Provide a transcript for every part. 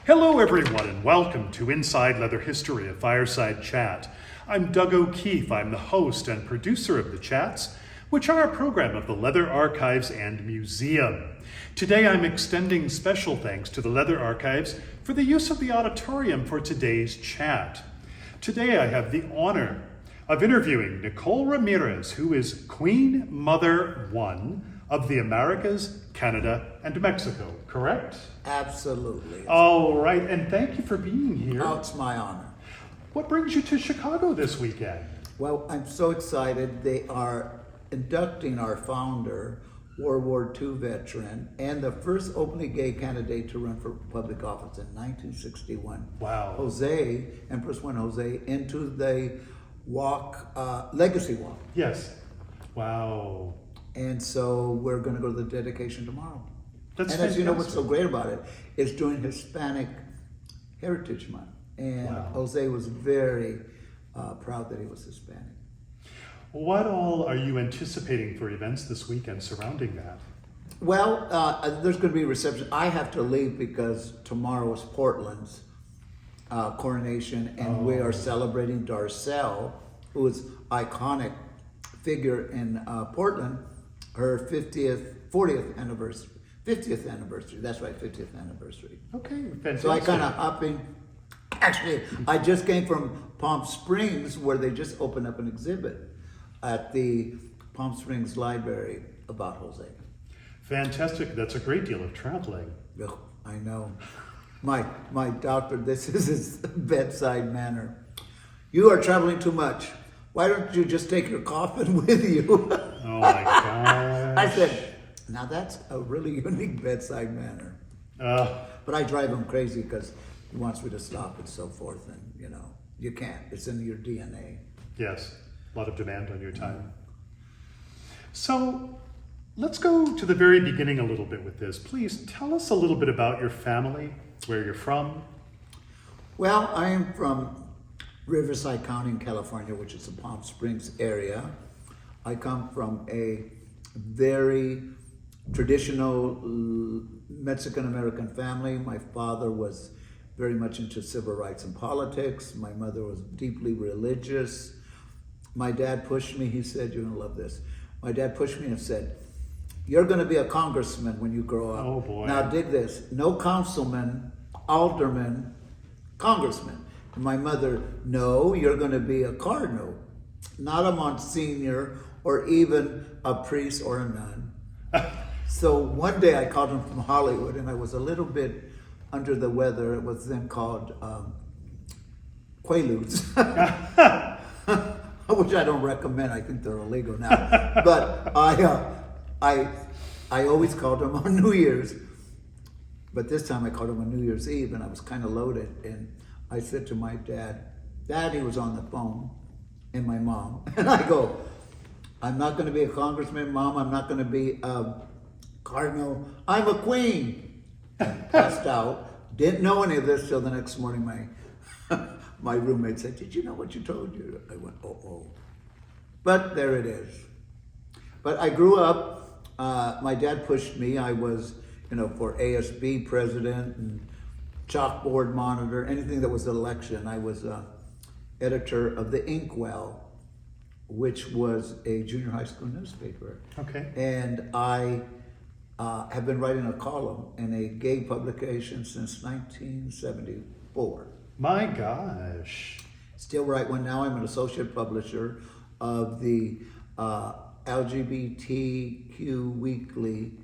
Hello everyone and welcome to Inside Leather History, a Fireside Chat. I'm Doug O'Keefe. I'm the host and producer of the chats, which are a program of the Leather Archives and Museum. Today I'm extending special thanks to the Leather Archives for the use of the auditorium for today's chat. Today I have the honor of interviewing Nicole Ramirez, who is Queen Mother 1 of the Americas, Canada, and Mexico, correct? Absolutely. All right, and thank you for being here. Oh, it's my honor. What brings you to Chicago this weekend? Well, I'm so excited. They are inducting our founder, World War II veteran, and the first openly gay candidate to run for public office in 1961. Wow. Jose, Empress One Jose, into the Legacy Walk. Yes. Wow. And so we're going to go to the dedication tomorrow. That's and as you know, what's so fantastic. great about it is during Hispanic Heritage Month. And Wow. Jose was very proud that he was Hispanic. What all are you anticipating for events this weekend surrounding that? Well, there's going to be a reception. I have to leave because tomorrow is Portland's coronation, and we are celebrating Darcel, who is iconic figure in Portland, her 40th anniversary. 50th anniversary, that's right, 50th anniversary. Okay, fantastic. So I kind of hopping. Actually, I just came from Palm Springs, where they just opened up an exhibit at the Palm Springs Library about Jose. Fantastic. That's a great deal of traveling. Ugh, I know. My doctor, this is his bedside manner. You are traveling too much. Why don't you just take your coffin with you? Oh my gosh. I said, now that's a really unique bedside manner. But I drive him crazy because he wants me to stop and so forth, and you can't. It's in your DNA. Yes, a lot of demand on your time. So let's go to the very beginning a little bit with this. Please tell us a little bit about your family, where you're from. Well, I am from Riverside County in California, which is the Palm Springs area. I come from a very traditional Mexican-American family. My father was very much into civil rights and politics. My mother was deeply religious. My dad pushed me. He said, you're gonna love this. My dad pushed me and said, you're gonna be a congressman when you grow up. Oh boy. Now dig this, no councilman, alderman, congressman. And my mother, no, you're gonna be a cardinal, not a monsignor or even a priest or a nun. So one day I called him from Hollywood, and I was a little bit under the weather. It was then called Quaaludes, which I don't recommend. I think they're illegal now. But I always called him on New Year's. But this time I called him on New Year's Eve, and I was kind of loaded. And I said to my dad, he was on the phone, and my mom. And I go, I'm not going to be a congressman, Mom. I'm not going to be a cardinal. I'm a queen. And passed out. Didn't know any of this till the next morning. My roommate said, did you know what you told you? I went, oh. But there it is. But I grew up. My dad pushed me. I was, for ASB president and chalkboard monitor, anything that was an election. I was editor of the Inkwell, which was a junior high school newspaper. Okay. And I have been writing a column in a gay publication since 1974. My gosh. Still write one now. I'm an associate publisher of the LGBTQ Weekly,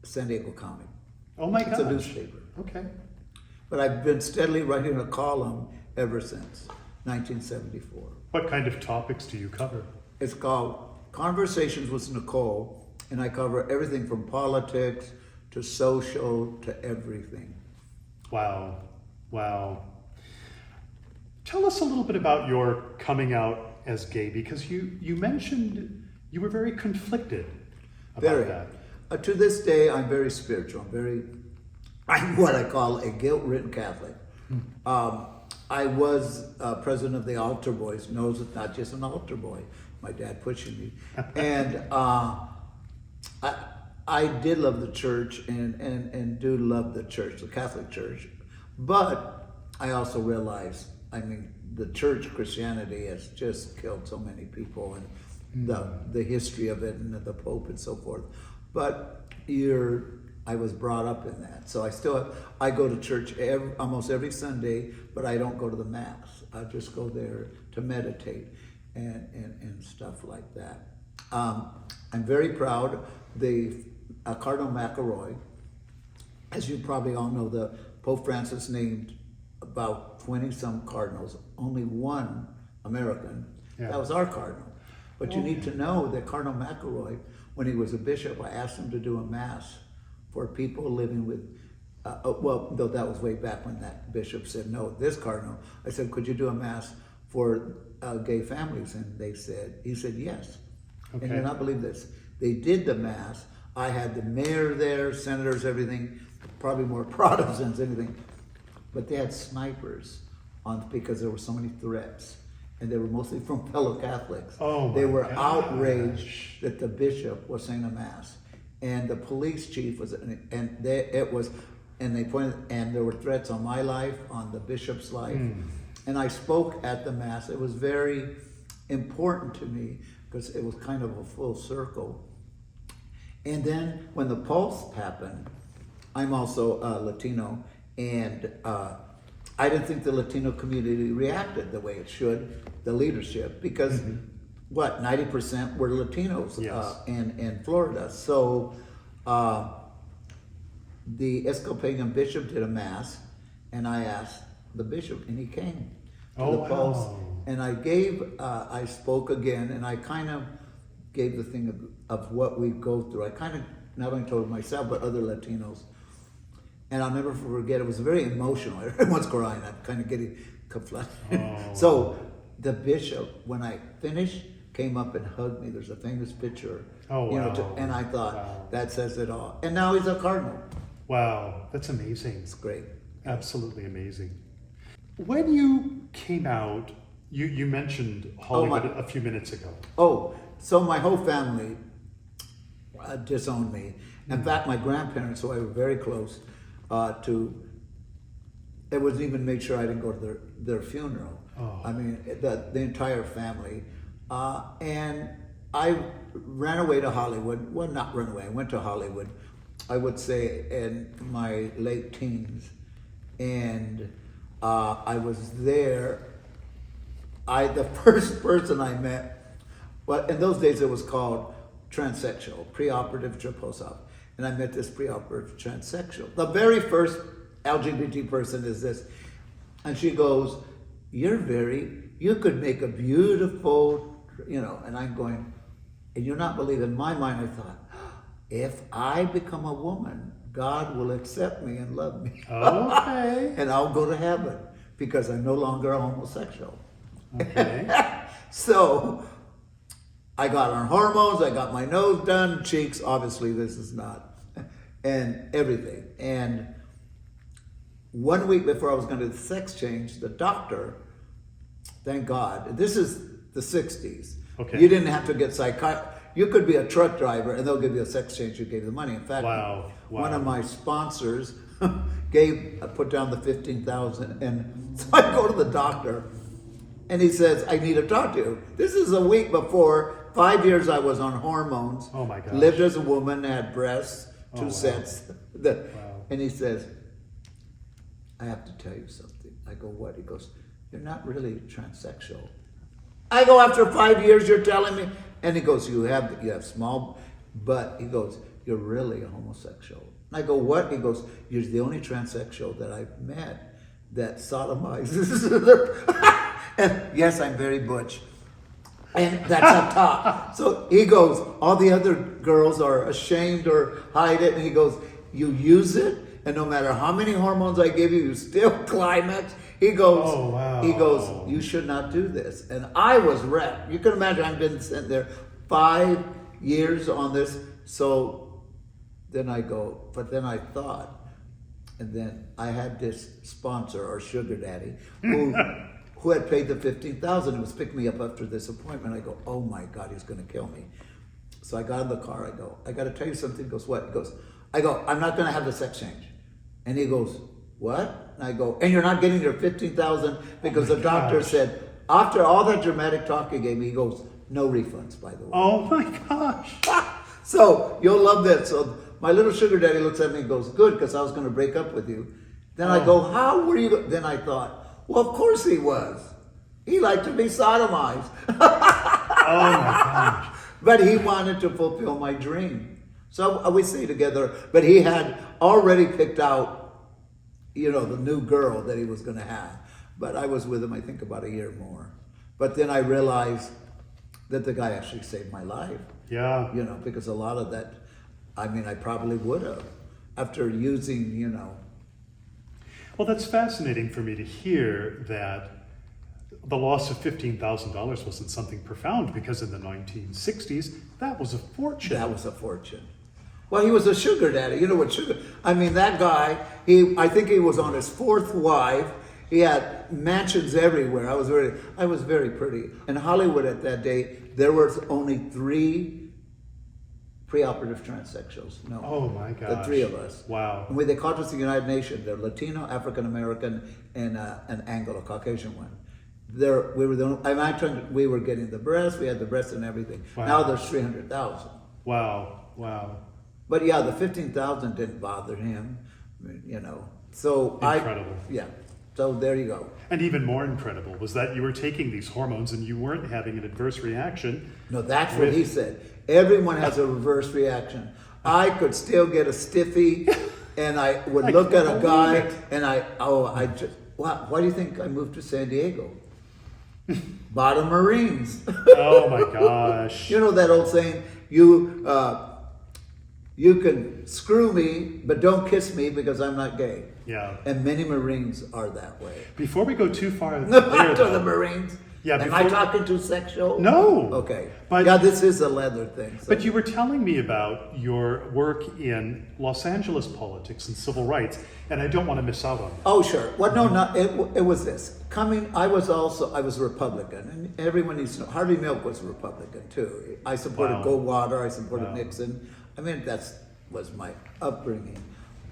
San Diego County. Oh my gosh. It's a newspaper. Okay. But I've been steadily writing a column ever since 1974. What kind of topics do you cover? It's called Conversations with Nicole, and I cover everything from politics to social to everything. Wow. Tell us a little bit about your coming out as gay, because you mentioned you were very conflicted about that. To this day, I'm very spiritual. I'm what I call a guilt-ridden Catholic. I was president of the altar boys. Knows it's not just an altar boy. My dad pushing me, and I did love the church and do love the church, the Catholic Church. But I also realized, I mean, the church Christianity has just killed so many people, and the history of it, and the Pope and so forth. But I was brought up in that, so I go to church almost every Sunday, but I don't go to the Mass. I just go there to meditate and stuff like that. I'm very proud. Cardinal McElroy, as you probably all know, the Pope Francis named about 20-some cardinals, only one American. Yeah. That was our cardinal. But you need to know that Cardinal McElroy, when he was a bishop, I asked him to do a Mass for people living with, well, though that was way back when that bishop said no, this cardinal. I said, could you do a Mass for gay families? And he said yes. Okay. And you'll not believe this. They did the Mass. I had the mayor there, senators, everything, probably more Protestants, anything. But they had snipers because there were so many threats. And they were mostly from fellow Catholics. They were outraged that the bishop was saying a Mass. And the police chief and there were threats on my life, on the bishop's life. And I spoke at the Mass. It was very important to me because it was kind of a full circle. And then when the Pulse happened, I'm also Latino, and I didn't think the Latino community reacted the way it should, the leadership, because 90% were Latinos in Florida. So the Episcopalian bishop did a Mass, and I asked the bishop, and he came to the Pulse. And I spoke again, and I kind of gave the thing of what we go through. I kind of not only told myself, but other Latinos. And I'll never forget, it was very emotional. Everyone's crying. I'm kind of getting conflicted. So the bishop, when I finished, came up and hugged me. There's a famous picture. And I thought, that says it all. And now he's a cardinal. Wow, that's amazing. It's great. Absolutely amazing. When you came out, you mentioned Hollywood a few minutes ago. So my whole family disowned me. In fact, my grandparents, who I were very close it was even made sure I didn't go to their funeral. I mean, the entire family. And I ran away to Hollywood. Well, not run away. I went to Hollywood, I would say, in my late teens. And I was there. The first person I met, well, in those days it was called transsexual, preoperative to post-op. And I met this preoperative transsexual. The very first LGBT person is this. And she goes, you could make a beautiful, and I'm going, and you're not believing. In my mind, I thought, if I become a woman, God will accept me and love me. Okay. And I'll go to heaven because I'm no longer a homosexual. Okay. So I got on hormones, I got my nose done, cheeks, obviously this is not, and everything. And 1 week before I was going to do the sex change, the doctor, thank God, this is the 60s. Okay. You didn't have to get you could be a truck driver and they'll give you a sex change, you gave the money. In fact, one of my sponsors put down the $15,000, and so I go to the doctor and he says, I need to talk to you. This is a week before, 5 years I was on hormones. Oh my gosh. Lived as a woman, had breasts, two sets. And he says, I have to tell you something. I go, what? He goes, you're not really transsexual. I go, after 5 years you're telling me? And he goes, you have small, but he goes, you're really a homosexual. And I go, what? He goes, you're the only transsexual that I've met that sodomizes. And yes, I'm very butch. And that's up top. So he goes, all the other girls are ashamed or hide it. And he goes, you use it, and no matter how many hormones I give you, you still climax. He goes, you should not do this. And I was wrecked. You can imagine I've been sent there 5 years on this. So then I go, but then I thought, and then I had this sponsor or sugar daddy who had paid the $15,000 and was picking me up after this appointment. I go, oh my God, he's going to kill me. So I got in the car. I go, I got to tell you something. He goes, what? He goes, I go, I'm not going to have the sex change. And he goes, what? And I go, and you're not getting your 15,000 because the doctor gosh. said, after all that dramatic talk he gave me, he goes, no refunds, by the way. Oh my gosh. So you'll love that. So my little sugar daddy looks at me and goes, good, because I was going to break up with you. Then I go, how were you? Then I thought, well, of course he was. He liked to be sodomized. Oh my gosh. But he wanted to fulfill my dream. So we stayed together, but he had already picked out, the new girl that he was going to have. But I was with him, I think, about a year more. But then I realized that the guy actually saved my life. Yeah. Because a lot of that, I probably would have after using, Well, that's fascinating for me to hear that the loss of $15,000 wasn't something profound, because in the 1960s, that was a fortune. That was a fortune. Well, he was a sugar daddy. You know what sugar... that guy, I think he was on his fourth wife. He had mansions everywhere. I was very pretty. In Hollywood at that day, there was only 3 preoperative transsexuals. No. Oh my gosh. The 3 of us. Wow. And when they called us the United Nations, they're Latino, African American, and an Anglo, Caucasian one. We were the only, we were getting the breast. We had the breast and everything. Wow. Now there's 300,000. Wow. But yeah, the 15,000 didn't bother him. So Incredible. So there you go. And even more incredible was that you were taking these hormones and you weren't having an adverse reaction. No, that's what he said. Everyone has a reverse reaction. I could still get a stiffy, and I would look at a guy, and why do you think I moved to San Diego? Bottom Marines. Oh my gosh. You know that old saying, you can screw me, but don't kiss me because I'm not gay. Yeah. And many Marines are that way. Before we go too far To there, the Marines. Yeah, Am I talking too sexual? No. Okay. But, this is a leather thing. So. But you were telling me about your work in Los Angeles politics and civil rights, and I don't want to miss out on that. Oh, sure. Well, no, it was this. I was a Republican, and everyone needs to know, Harvey Milk was a Republican too. I supported Wow. Goldwater, I supported Nixon. That was my upbringing.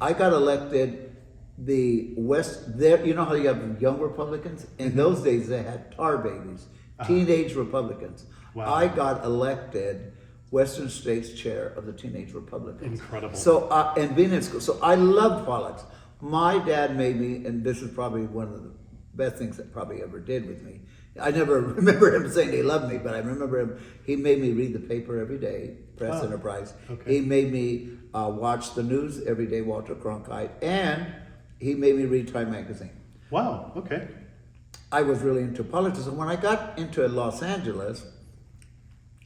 I got elected the West, there, you know how you have young Republicans? In those days, they had tar babies, teenage Republicans. Wow. I got elected Western States chair of the Teenage Republicans. Incredible. So, and being in school, so I loved politics. My dad made me, and this is probably one of the best things that probably ever did with me. I never remember him saying he loved me, but I remember he made me read the paper every day, Press Enterprise. Okay. He made me watch the news every day, Walter Cronkite, and he made me read Time magazine. Wow, okay. I was really into politics, and when I got into Los Angeles,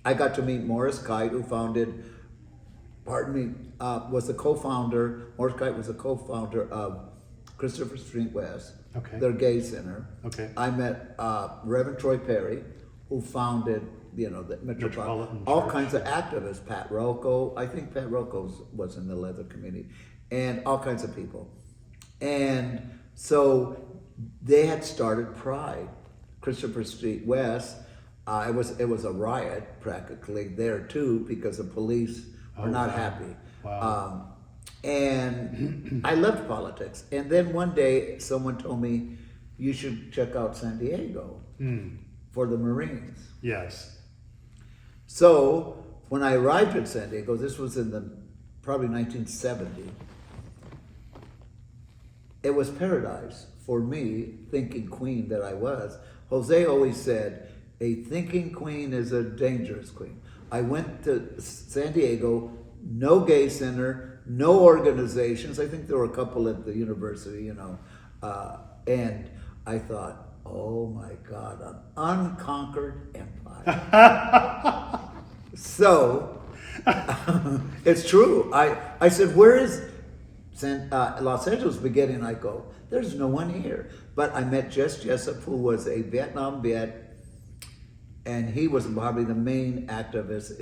I got to meet Morris Kite, who was the co-founder. Morris Kite was the co-founder of Christopher Street West, their gay center. Okay. I met Reverend Troy Perry, who founded, the Metropolitan all Church. kinds of activists. Pat Rocco, I think Pat Rocco was in the leather community, and all kinds of people. And so they had started Pride, Christopher Street West. It was a riot practically there too, because the police were not happy. Wow. And I loved politics. And then one day someone told me, you should check out San Diego for the Marines. Yes. So when I arrived in San Diego, this was in probably 1970, it was paradise for me, thinking queen that I was. Jose always said, a thinking queen is a dangerous queen. I went to San Diego, no gay center, no organizations. I think there were a couple at the university, and I thought, oh my God, an unconquered empire. So, it's true. I said, where is Los Angeles beginning? I go, there's no one here. But I met Jess Jessup, who was a Vietnam vet, and he was probably the main activist.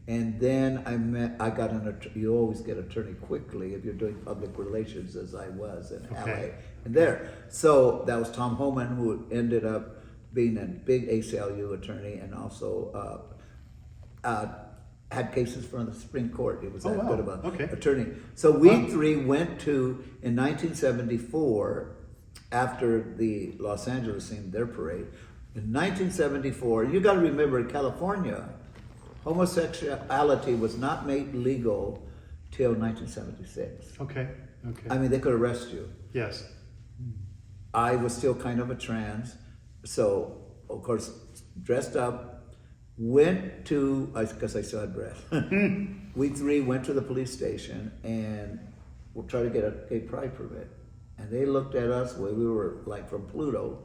And then I got an attorney. You always get attorney quickly if you're doing public relations, as I was in LA and there. So that was Tom Homan, who ended up being a big ACLU attorney, and also had cases from the Supreme Court. He was that wow. good of an Okay. attorney. So we three went to, in 1974, after the Los Angeles scene, their parade. In 1974, you got to remember, in California, homosexuality was not made legal till 1976. Okay. I mean, they could arrest you. Yes. I was still kind of a trans, so of course, dressed up, went to, because I still had breath. We three went to the police station and we'll try to get a gay pride permit. And they looked at us, we were like from Pluto,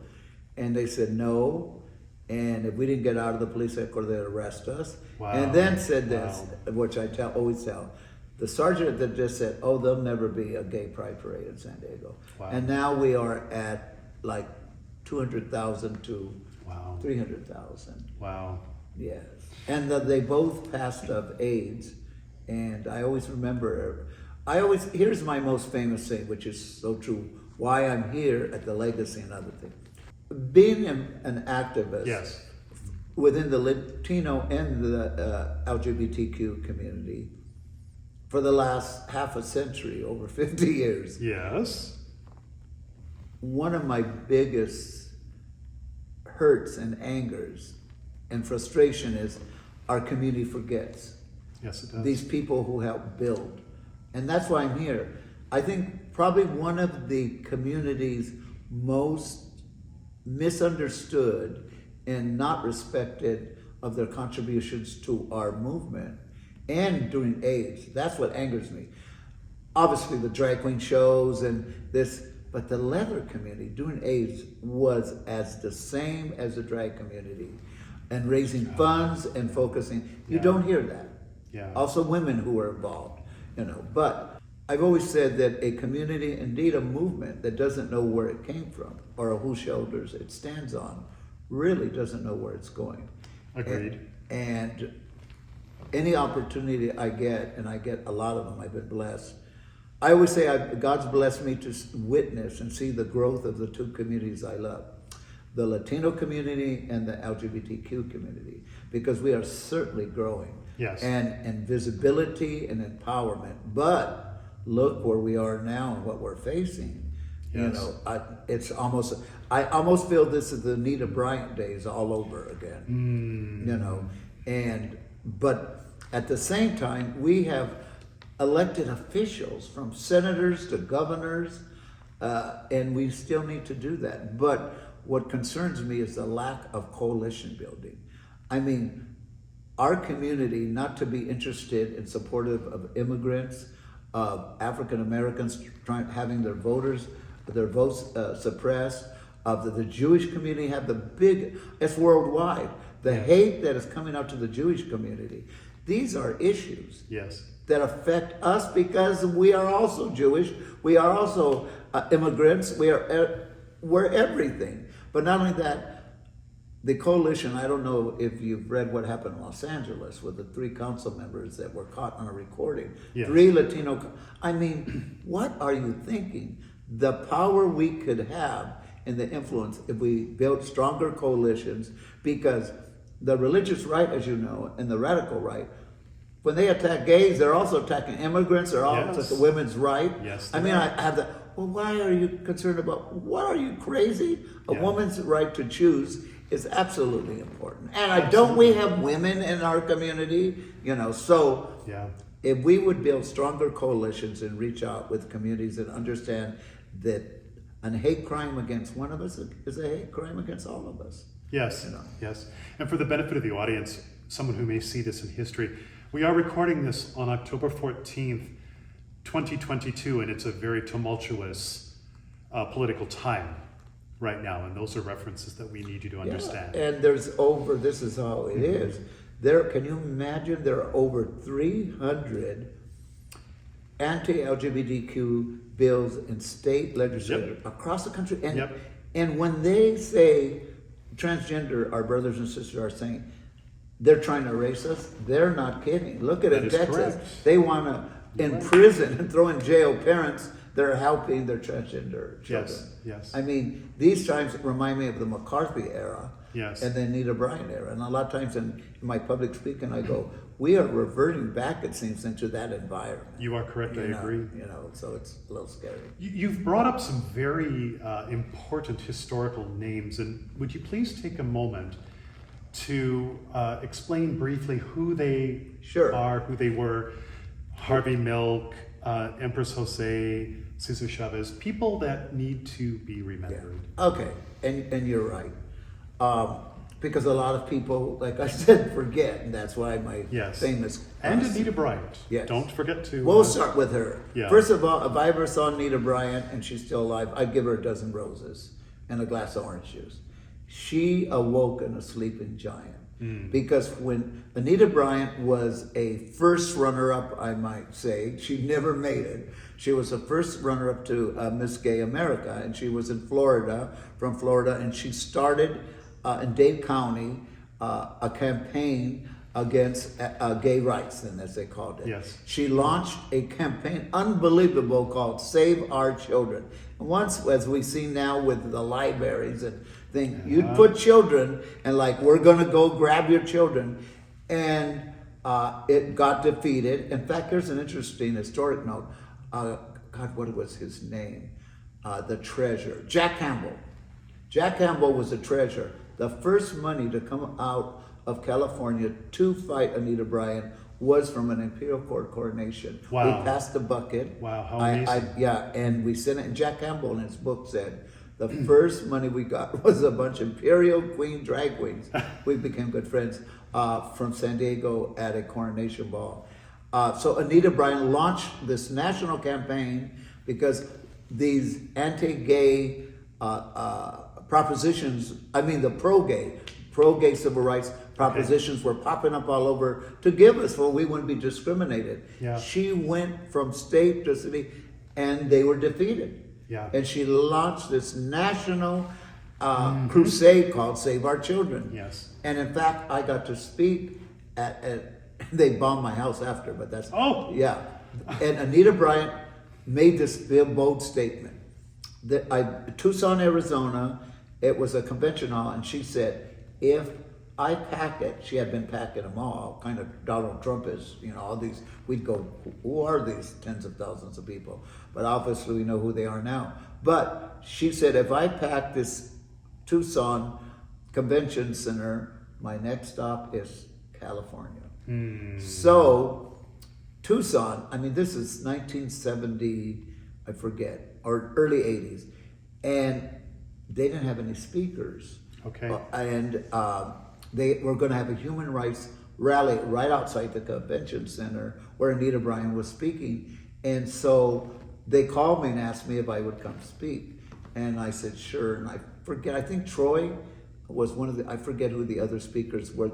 and they said no. And if we didn't get out of the police headquarters, they'd arrest us. Wow. And then said this, which I always tell, the sergeant that just said, oh, there'll never be a gay pride parade in San Diego. Wow. And now we are at like 200,000 to Wow. 300,000. Wow. Yes. And they both passed of AIDS. And I always remember, here's my most famous thing, which is so true, why I'm here at the Legacy and other things. Being an activist Yes. within the Latino and the LGBTQ community for the last half a century, over 50 years, Yes. one of my biggest hurts and angers and frustration is our community forgets Yes, it does. these people who helped build. And that's why I'm here. I think probably one of the community's most misunderstood and not respected of their contributions to our movement and during AIDS. That's what angers me. Obviously the drag queen shows and this, but the leather community during AIDS was as the same as the drag community and raising funds and focusing. You don't hear that. Yeah. Also women who were involved, but I've always said that a community, indeed a movement that doesn't know where it came from or whose shoulders it stands on, really doesn't know where it's going. Agreed. And any opportunity I get, and I get a lot of them, I've been blessed. I always say God's blessed me to witness and see the growth of the two communities I love, the Latino community and the LGBTQ community, because we are certainly growing. Yes. And visibility and empowerment. But look where we are now and what we're facing. Yes. I almost feel this is the Anita Bryant days all over again. But at the same time, we have elected officials from senators to governors, and we still need to do that. But what concerns me is the lack of coalition building. I mean, our community not to be interested and supportive of immigrants, of African Americans having their votes suppressed, of the Jewish community have it's worldwide. The hate that is coming out to the Jewish community. These are issues. Yes. That affect us because we are also Jewish. We are also immigrants. We're everything. But not only that, the coalition, I don't know if you've read what happened in Los Angeles with the 3 council members that were caught on a recording. Yes. 3 Latino, I mean, what are you thinking? The power we could have and the influence if we built stronger coalitions, because the religious right, as you know, and the radical right, when they attack gays, they're also attacking immigrants, they're all attacking women's right. Yes, I mean, I have that. Well, why are you concerned about, what are you crazy? A woman's right to choose is absolutely important. And don't we have women in our community? So if we would build stronger coalitions and reach out with communities and understand that a hate crime against one of us is a hate crime against all of us. Yes, yes. And for the benefit of the audience, someone who may see this in history, we are recording this on October 14th, 2022, and it's a very tumultuous political time right now, and those are references that we need you to understand. And this is how it is. Can you imagine there are over 300 anti-LGBTQ bills in state legislatures across the country. And when they say transgender, our brothers and sisters are saying they're trying to erase us, they're not kidding. Look at it in Texas. Correct. They want to imprison and throw in jail parents that are helping their transgender children. Yes. I mean, these times remind me of the McCarthy era. Yes. And the Anita Bryant era. And a lot of times in my public speaking, I go, we are reverting back, it seems, into that environment. You are correct. I agree. So it's a little scary. You've brought up some very important historical names, and would you please take a moment to explain briefly who they are, who they were? Harvey Milk, Empress Jose, Cesar Chavez, people that need to be remembered. Yeah. Okay, and you're right. Because a lot of people, like I said, forget, and that's why my famous... And Anita Bryant. Yes. Don't forget to... We'll start with her. Yeah. First of all, if I ever saw Anita Bryant and she's still alive, I'd give her a dozen roses and a glass of orange juice. She awoke a sleeping giant. Because when Anita Bryant was a first runner-up, I might say, she never made it. She was the first runner-up to Miss Gay America, and she was in Florida, from Florida, and she started in Dade County a campaign against gay rights, then, as they called it. Yes. She launched a campaign, unbelievable, called Save Our Children. And once, as we see now with the libraries and things, you'd put children and like, we're gonna go grab your children. And it got defeated. In fact, here's an interesting historic note. God, what was his name? The treasurer, Jack Campbell. Jack Campbell was the treasurer. The first money to come out of California to fight Anita Bryant was from an Imperial Court coronation. Wow. We passed the bucket. Wow, how amazing. And we sent it. And Jack Campbell in his book said, the first money we got was a bunch of Imperial Queen drag queens. We became good friends from San Diego at a coronation ball. So Anita Bryant launched this national campaign because these anti-gay propositions, the pro-gay civil rights propositions were popping up all over to give us, so we wouldn't be discriminated. Yeah. She went from state to city, and they were defeated. Yeah. And she launched this national crusade called Save Our Children. Yes. And in fact, I got to speak at they bombed my house after, but that's... Oh! Yeah. And Anita Bryant made this bold statement. Tucson, Arizona, it was a convention hall, and she said, if I pack it, she had been packing them all, kind of Donald Trump is, all these, we'd go, who are these tens of thousands of people? But obviously we know who they are now. But she said, if I pack this Tucson Convention Center, my next stop is California. So Tucson, this is 1970, I forget, or early 80s. And they didn't have any speakers. Okay. They were going to have a human rights rally right outside the convention center where Anita Bryant was speaking. And so they called me and asked me if I would come speak. And I said, sure. And I think Troy was one of I forget who the other speakers were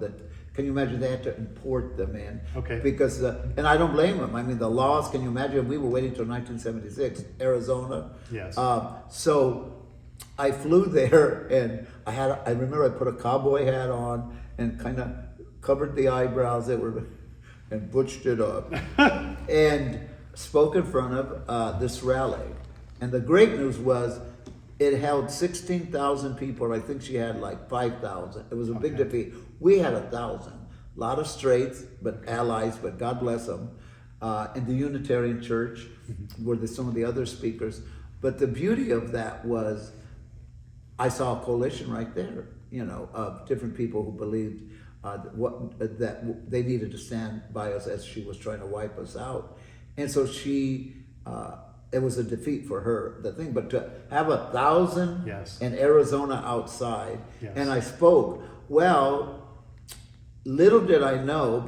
can you imagine they had to import them in? Okay. Because, and I don't blame them. The laws, can you imagine? We were waiting until 1976, Arizona. Yes. So I flew there, and I remember I put a cowboy hat on and kind of covered the eyebrows and butched it up, and spoke in front of this rally. And the great news was it held 16,000 people. I think she had like 5,000. It was a big defeat. We had 1,000. A lot of straights, but allies, but God bless them. And the Unitarian Church were some of the other speakers. But the beauty of that was I saw a coalition right there, of different people who believed that they needed to stand by us as she was trying to wipe us out. And so it was a defeat for her, the thing. But to have 1,000 in Arizona outside, and I spoke, well, little did I know,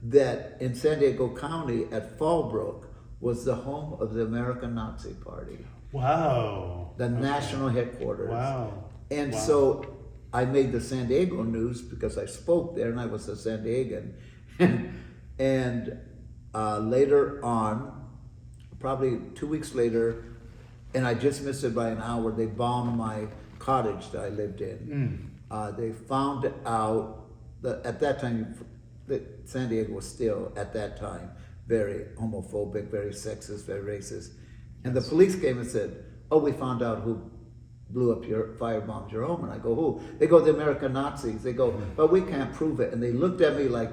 that in San Diego County at Fallbrook was the home of the American Nazi Party. Wow. The national headquarters. Wow. And so I made the San Diego news because I spoke there and I was a San Diegan. And later on, probably 2 weeks later, and I just missed it by an hour, they bombed my cottage that I lived in. They found out that at that time, that San Diego was still, at that time, very homophobic, very sexist, very racist. And the police came and said, oh, we found out who blew up firebombed your home. And I go, who? They go, the American Nazis. They go, but we can't prove it. And they looked at me like,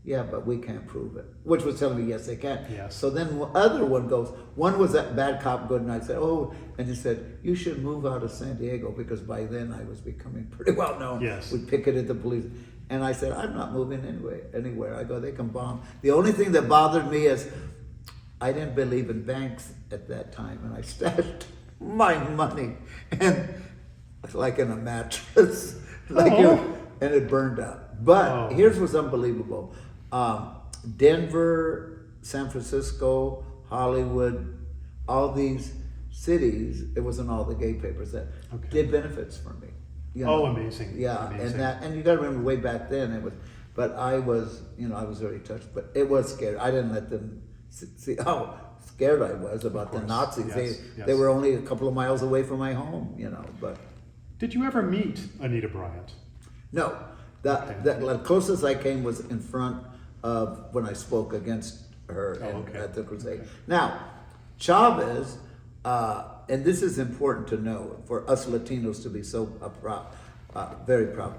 yeah, but we can't prove it. Which was telling me, yes, they can. Yes. So then the other one goes, one was that bad cop, good night. I said, oh, and he said, you should move out of San Diego, because by then I was becoming pretty well known. Yes. We picketed the police. And I said, I'm not moving anywhere. I go, they can bomb. The only thing that bothered me is I didn't believe in banks at that time, and I stashed my money and like in a mattress, and it burned up. But here's what's unbelievable. Denver, San Francisco, Hollywood, all these cities, it wasn't all the gay papers that did benefits for me. You know? Amazing. Yeah, amazing. and you got to remember way back then it was, but I was very touched. But it was scary. I didn't let them see how scared I was about the Nazis. Yes, They were only a couple of miles away from my home, But did you ever meet Anita Bryant? no, the closest I came was in front of when I spoke against her at the crusade. Now, Chavez, and this is important to know for us Latinos to be so proud, very proud.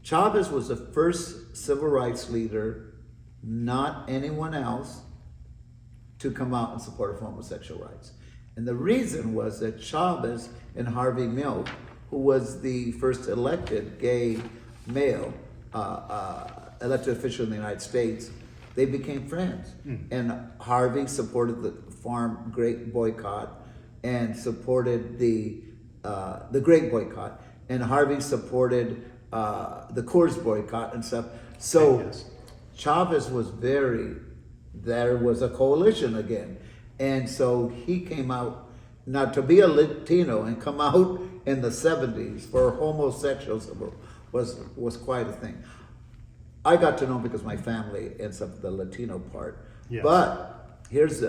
Chavez was the first civil rights leader, not anyone else, to come out in support of homosexual rights. And the reason was that Chavez and Harvey Milk, who was the first elected gay male elected official in the United States, they became friends. And Harvey supported the farm Great boycott and supported the Great boycott, and Harvey supported the Coors boycott and stuff. So Chavez was there was a coalition again. And so he came out, now to be a Latino and come out in the 70s for homosexuals was quite a thing. I got to know him because my family ends up the Latino part. Yes. But here's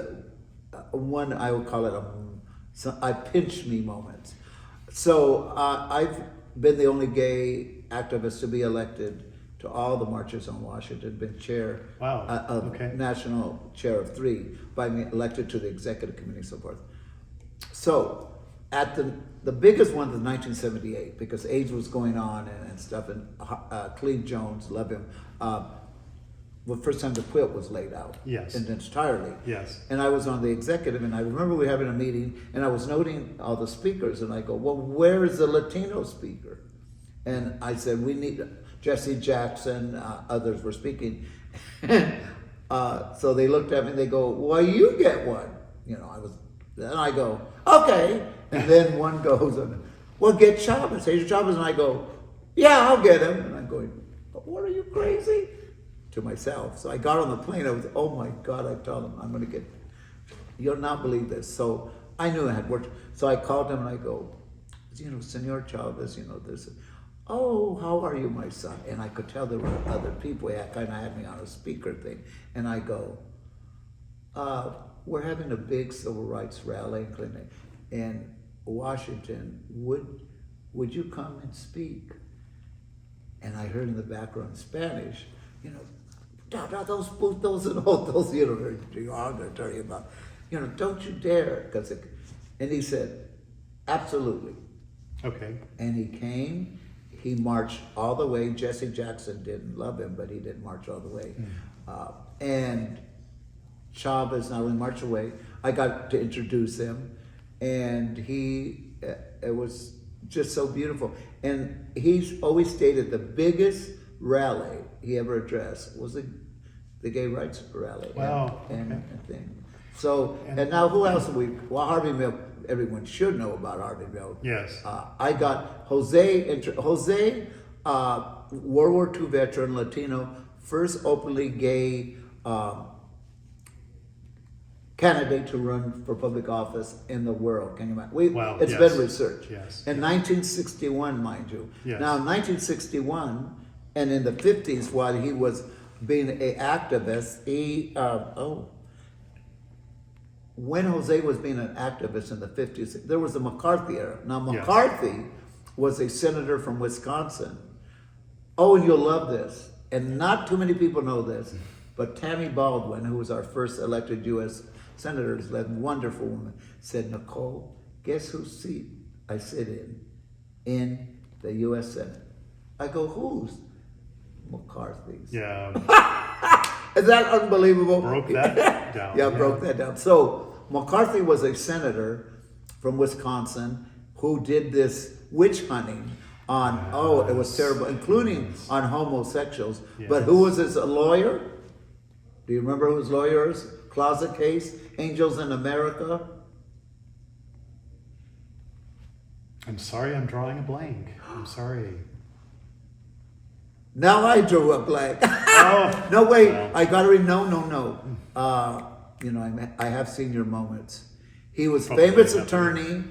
one, I would call it I pinch me moments. So I've been the only gay activist to be elected to all the marches on Washington, been chair of national chair of 3, by me elected to the executive committee and so forth. So at the biggest one was 1978, because AIDS was going on and stuff, and Cleve Jones, love him. The first time the quilt was laid out. Yes. And entirely. Yes. And I was on the executive, and I remember we were having a meeting, and I was noting all the speakers, and I go, well, where is the Latino speaker? And I said, we need Jesse Jackson, others were speaking. So they looked at me and they go, well, you get one. Then I go, okay. And then one goes, well, get Chavez, Hazel Chavez. And I go, yeah, I'll get him. And I'm going, but what, are you crazy? To myself. So I got on the plane. I was, oh my God, I told him, I'm going to get, you'll not believe this. So I knew it had worked. So I called him and I go, Senor Chavez, this. Oh, how are you, my son? And I could tell there were other people. He kind of had me on a speaker thing. And I go, we're having a big civil rights rally clinic in Washington. Would you come and speak? And I heard in the background Spanish, those very derogatory about, don't you dare. And he said, absolutely. Okay. And he came. He marched all the way. Jesse Jackson didn't love him, but he did march all the way. And Chavez not only marched away, I got to introduce him, and it was just so beautiful. And he's always stated the biggest rally he ever addressed was the gay rights rally. Wow. And thing. So, and now who else are we? Well, Harvey Milk. Everyone should know about Harvey Milk. Yes. I got Jose, World War II veteran, Latino, first openly gay candidate to run for public office in the world. Can you imagine? It's been researched. Yes. In 1961, mind you. Yes. Now, in 1961, and in the 50s, while he was being an activist, when Jose was being an activist in the 50s, there was the McCarthy era. Now, McCarthy was a senator from Wisconsin. Oh, and you'll love this. And not too many people know this, but Tammy Baldwin, who was our first elected U.S. senator, this wonderful woman, said, Nicole, guess whose seat I sit in the U.S. Senate? I go, whose? McCarthy's. Yeah. Is that unbelievable? Broke that down. Yeah, broke that down. So McCarthy was a senator from Wisconsin who did this witch hunting on, it was terrible, including on homosexuals. Yes. But who was his lawyer? Do you remember who his lawyer is? Closet Case, Angels in America. I'm sorry, I'm drawing a blank. I'm sorry. Now I drew a blank. Oh, No, wait. well. I got to read. No. I have seen your moments. He was Probably famous not. attorney,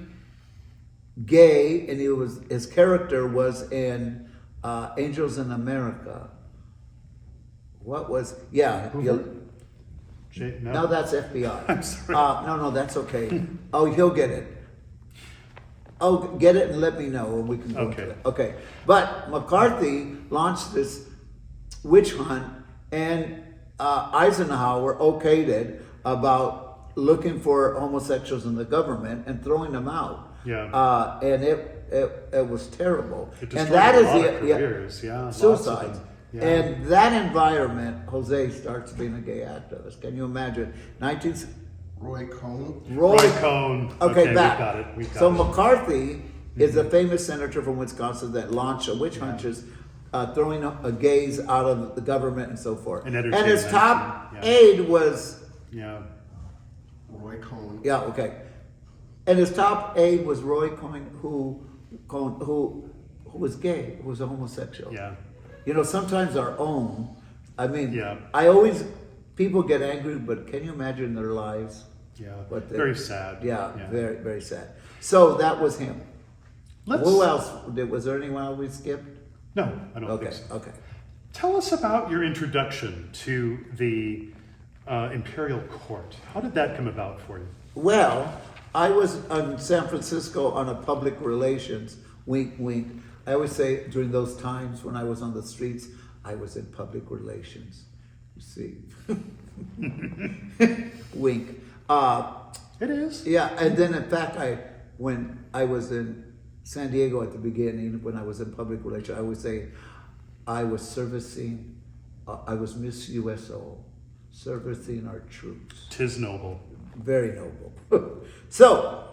gay, and his character was in Angels in America. What was? Yeah. No. No, that's FBI. I'm sorry. No, that's okay. Oh, he'll get it. Oh, get it and let me know and we can go into Okay. it. Okay. But McCarthy launched this witch hunt and Eisenhower okayed it about looking for homosexuals in the government and throwing them out. Yeah. And it was terrible. It destroyed And that a is lot of the careers. Yeah. lots of suicides. them. Yeah. And that environment, Jose starts being a gay activist. Can you imagine? Roy Cohn. Roy Cohn. Okay, back. We got it. We got So it. McCarthy is a famous senator from Wisconsin that launched a witch hunters, throwing gays out of the government and so forth. And And his entertainment, top yeah. aide was Yeah. Roy Cohn. okay, and his top aide was Roy Cohn, who was gay, who was a homosexual. Yeah. You know, sometimes our own. I mean, Yeah. people get angry, but can you imagine their lives? Yeah. What they- Very sad. Yeah, very, very sad. So that was him. Let's, Who else? Was there anyone else we skipped? No, I don't Okay, think so. okay. Tell us about your introduction to the Imperial Court. How did that come about for you? Well, I was in San Francisco on a public relations, wink, wink. I always say during those times when I was on the streets, I was in public relations. You see. Wink. It is. Yeah, and then in fact, when I was in San Diego at the beginning, when I was in public relations, I would say I was servicing, I was Miss USO, servicing our troops. 'Tis noble. Very noble. So,